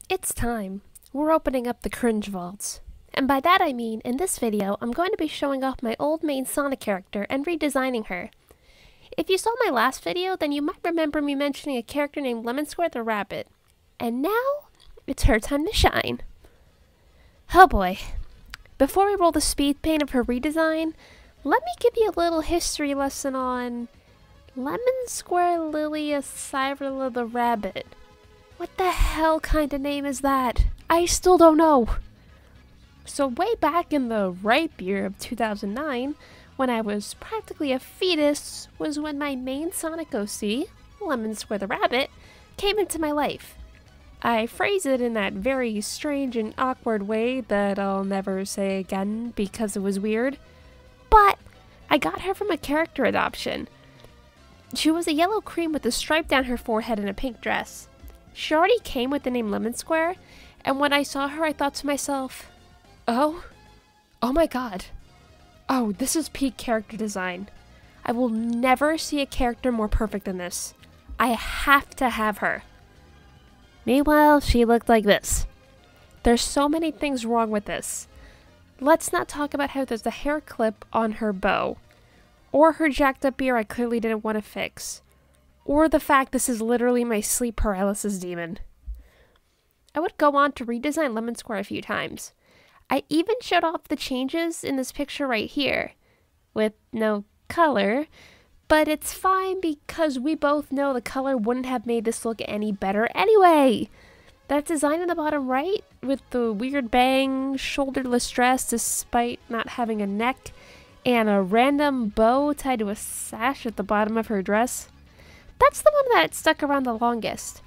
It's time. We're opening up the cringe vaults. And by that I mean, in this video, I'm going to be showing off my old main Sonic character and redesigning her. If you saw my last video, then you might remember me mentioning a character named Lemon Square the Rabbit. And now, it's her time to shine. Oh boy. Before we roll the speed paint of her redesign, let me give you a little history lesson on Lemon Square Lilia Cyrilla the Rabbit. What the hell kind of name is that? I still don't know. So way back in the ripe year of 2009, when I was practically a fetus, was when my main Sonic OC, Lemon Square the Rabbit, came into my life. I phrase it in that very strange and awkward way that I'll never say again because it was weird. But I got her from a character adoption. She was a yellow cream with a stripe down her forehead and a pink dress. She already came with the name Lemon Square, and when I saw her I thought to myself, oh my god. Oh, this is peak character design. I will never see a character more perfect than this. I have to have her. Meanwhile, she looked like this. There's so many things wrong with this. Let's not talk about how there's a hair clip on her bow, or her jacked up ear I clearly didn't want to fix, or the fact this is literally my sleep paralysis demon. I would go on to redesign Lemon Square a few times. I even showed off the changes in this picture right here, with no color, but it's fine because we both know the color wouldn't have made this look any better anyway. That design in the bottom right, with the weird bang, shoulderless dress despite not having a neck, and a random bow tied to a sash at the bottom of her dress, that's the one that stuck around the longest.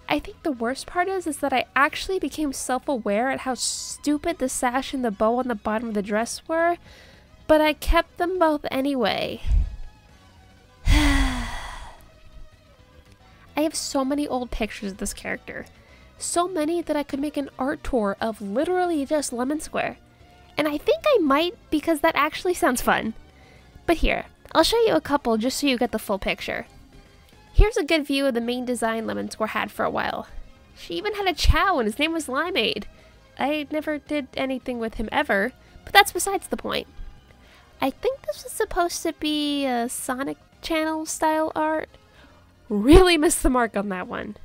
I think the worst part is that I actually became self-aware at how stupid the sash and the bow on the bottom of the dress were, but I kept them both anyway. I have so many old pictures of this character. So many that I could make an art tour of literally just Lemon Square. And I think I might because that actually sounds fun. But here, I'll show you a couple just so you get the full picture. Here's a good view of the main design Lemon Square had for a while. She even had a Chow and his name was Limeade. I never did anything with him ever, but that's besides the point. I think this was supposed to be a Sonic Channel style art. Really missed the mark on that one.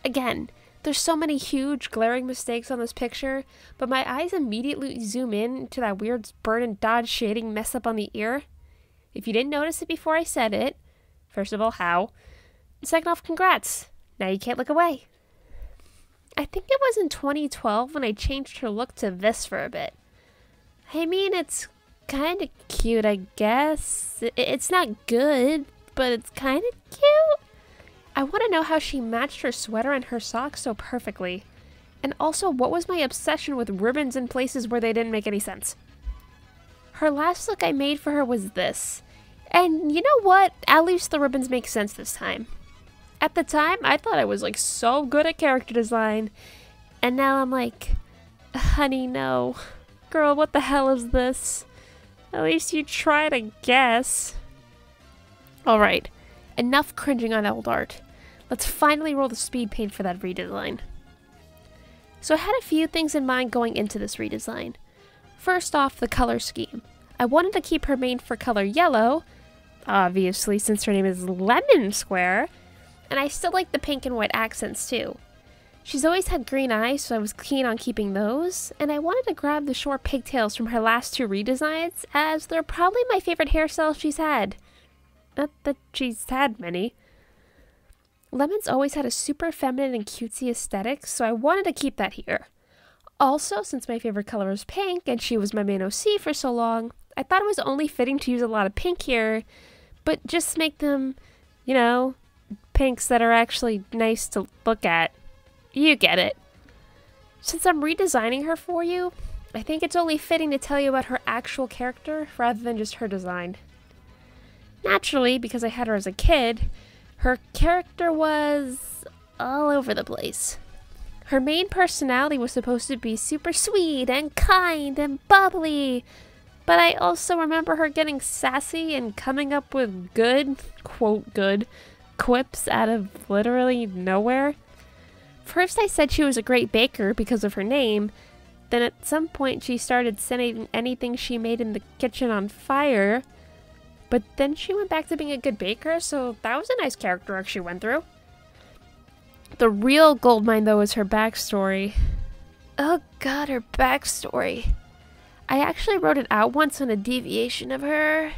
Again, there's so many huge glaring mistakes on this picture, but my eyes immediately zoom in to that weird burn and dodge shading mess up on the ear. If you didn't notice it before I said it, first of all, how? Second off, congrats. Now you can't look away. I think it was in 2012 when I changed her look to this for a bit. I mean, it's kind of cute, I guess. It's not good, but it's kind of cute. I want to know how she matched her sweater and her socks so perfectly. And also, what was my obsession with ribbons in places where they didn't make any sense? Her last look I made for her was this. And you know what? At least the ribbons make sense this time. At the time, I thought I was like so good at character design. And now I'm like, honey, no. Girl, what the hell is this? At least you tried, I guess. Alright, enough cringing on old art. Let's finally roll the speed paint for that redesign. So I had a few things in mind going into this redesign. First off, the color scheme. I wanted to keep her main for color yellow, obviously since her name is Lemon Square, and I still like the pink and white accents too. She's always had green eyes, so I was keen on keeping those, and I wanted to grab the short pigtails from her last two redesigns, as they're probably my favorite hairstyles she's had. Not that she's had many. Lemon's always had a super feminine and cutesy aesthetic, so I wanted to keep that here. Also, since my favorite color is pink, and she was my main OC for so long, I thought it was only fitting to use a lot of pink here, but just make them, you know, pinks that are actually nice to look at. You get it. Since I'm redesigning her for you, I think it's only fitting to tell you about her actual character rather than just her design. Naturally, because I had her as a kid, her character was all over the place. Her main personality was supposed to be super sweet and kind and bubbly, but I also remember her getting sassy and coming up with good, quote good, quips out of literally nowhere. First I said she was a great baker because of her name, then at some point she started setting anything she made in the kitchen on fire, but then she went back to being a good baker, so that was a nice character arc she went through. The real goldmine, though, is her backstory. Oh god, her backstory. I actually wrote it out once on a deviation of her,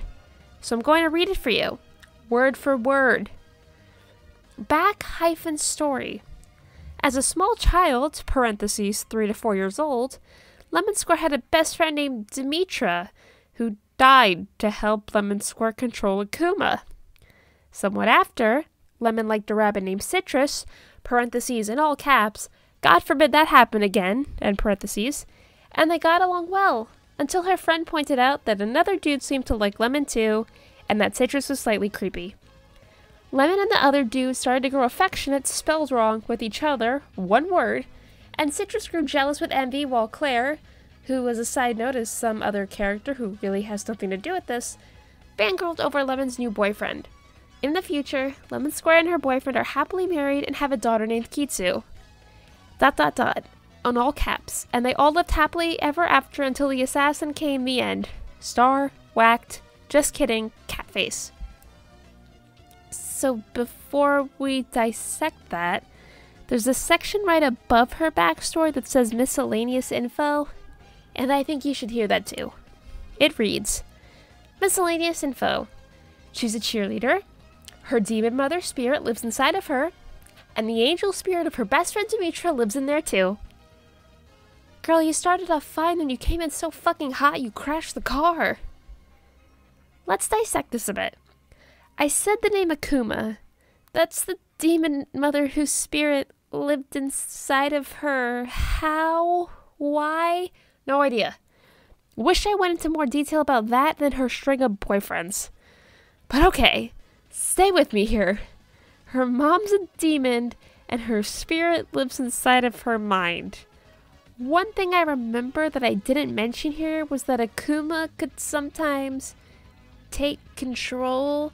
so I'm going to read it for you, word for word. Back-story. As a small child, parentheses 3 to 4 years old, Lemon Square had a best friend named Demetra, who died to help Lemon Square control Akuma. Somewhat after, Lemon liked a rabbit named Citrus, parentheses in all caps, God forbid that happen again, end parentheses, and they got along well, until her friend pointed out that another dude seemed to like Lemon too, and that Citrus was slightly creepy. Lemon and the other dude started to grow affectionate, spelled wrong, with each other, one word, and Citrus grew jealous with envy while Claire, who as a side note is some other character who really has nothing to do with this, fangirled over Lemon's new boyfriend. In the future, Lemon Square and her boyfriend are happily married and have a daughter named Kitsu. ... on all caps, and they all lived happily ever after until the assassin came the end. Star, whacked, just kidding, cat face. So before we dissect that, there's a section right above her backstory that says miscellaneous info, and I think you should hear that too. It reads, miscellaneous info. She's a cheerleader, her demon mother spirit lives inside of her, and the angel spirit of her best friend Demetra lives in there too. Girl, you started off fine and you came in so fucking hot you crashed the car. Let's dissect this a bit. I said the name Akuma. That's the demon mother whose spirit lived inside of her. How? Why? No idea. Wish I went into more detail about that than her string of boyfriends. But okay, stay with me here. Her mom's a demon, and her spirit lives inside of her mind. One thing I remember that I didn't mention here was that Akuma could sometimes take control,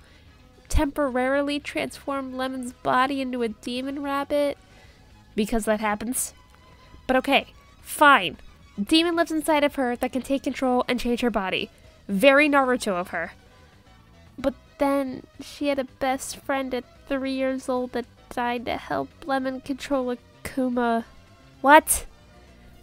temporarily transform Lemon's body into a demon rabbit, because that happens. But okay, fine. Demon lives inside of her that can take control and change her body. Very Naruto of her. But then she had a best friend at 3 years old that died to help Lemon control Akuma. What?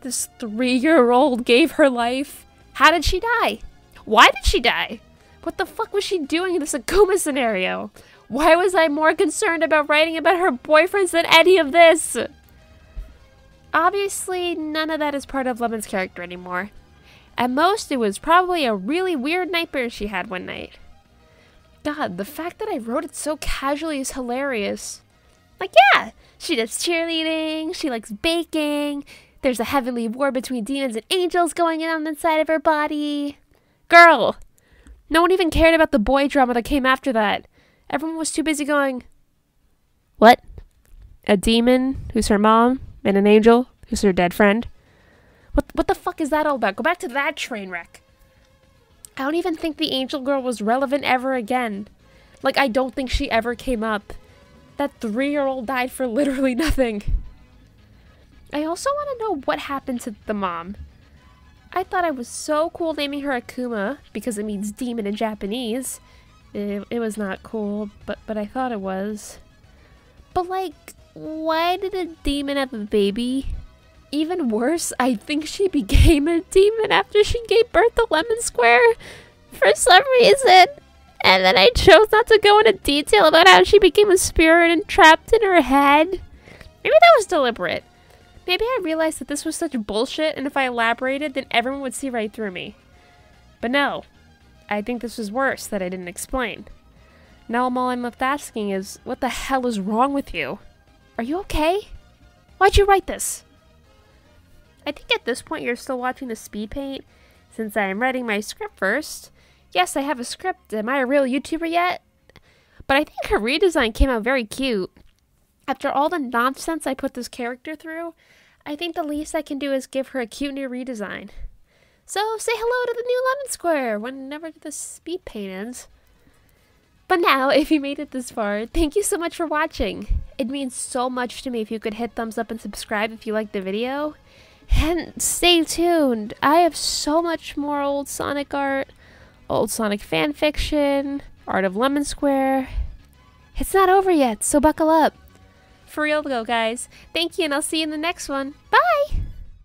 This 3-year-old gave her life? How did she die? Why did she die? What the fuck was she doing in this Akuma scenario? Why was I more concerned about writing about her boyfriends than any of this? Obviously, none of that is part of Lemon's character anymore. At most, it was probably a really weird nightmare she had one night. God, the fact that I wrote it so casually is hilarious. Like, yeah, she does cheerleading, she likes baking, there's a heavenly war between demons and angels going on inside of her body. Girl! No one even cared about the boy drama that came after that. Everyone was too busy going, what? A demon who's her mom, and an angel who's her dead friend? What the fuck is that all about? Go back to that train wreck. I don't even think the angel girl was relevant ever again. Like, I don't think she ever came up. That 3-year-old died for literally nothing. I also want to know what happened to the mom. I thought I was so cool naming her Akuma because it means demon in Japanese. It was not cool, but I thought it was. But like, why did a demon have a baby? Even worse, I think she became a demon after she gave birth to Lemon Square for some reason. And then I chose not to go into detail about how she became a spirit and trapped in her head. Maybe that was deliberate. Maybe I realized that this was such bullshit, and if I elaborated, then everyone would see right through me. But no. I think this was worse that I didn't explain. Now all I'm left asking is, what the hell is wrong with you? Are you okay? Why'd you write this? I think at this point you're still watching the speed paint, since I am writing my script first. Yes, I have a script. Am I a real YouTuber yet? But I think her redesign came out very cute. After all the nonsense I put this character through, I think the least I can do is give her a cute new redesign. So say hello to the new Lemon Square whenever the speed paint ends. But now, if you made it this far, thank you so much for watching. It means so much to me if you could hit thumbs up and subscribe if you liked the video. And stay tuned. I have so much more old Sonic art, old Sonic fanfiction, art of Lemon Square. It's not over yet, so buckle up. For real though, guys. Thank you, and I'll see you in the next one. Bye!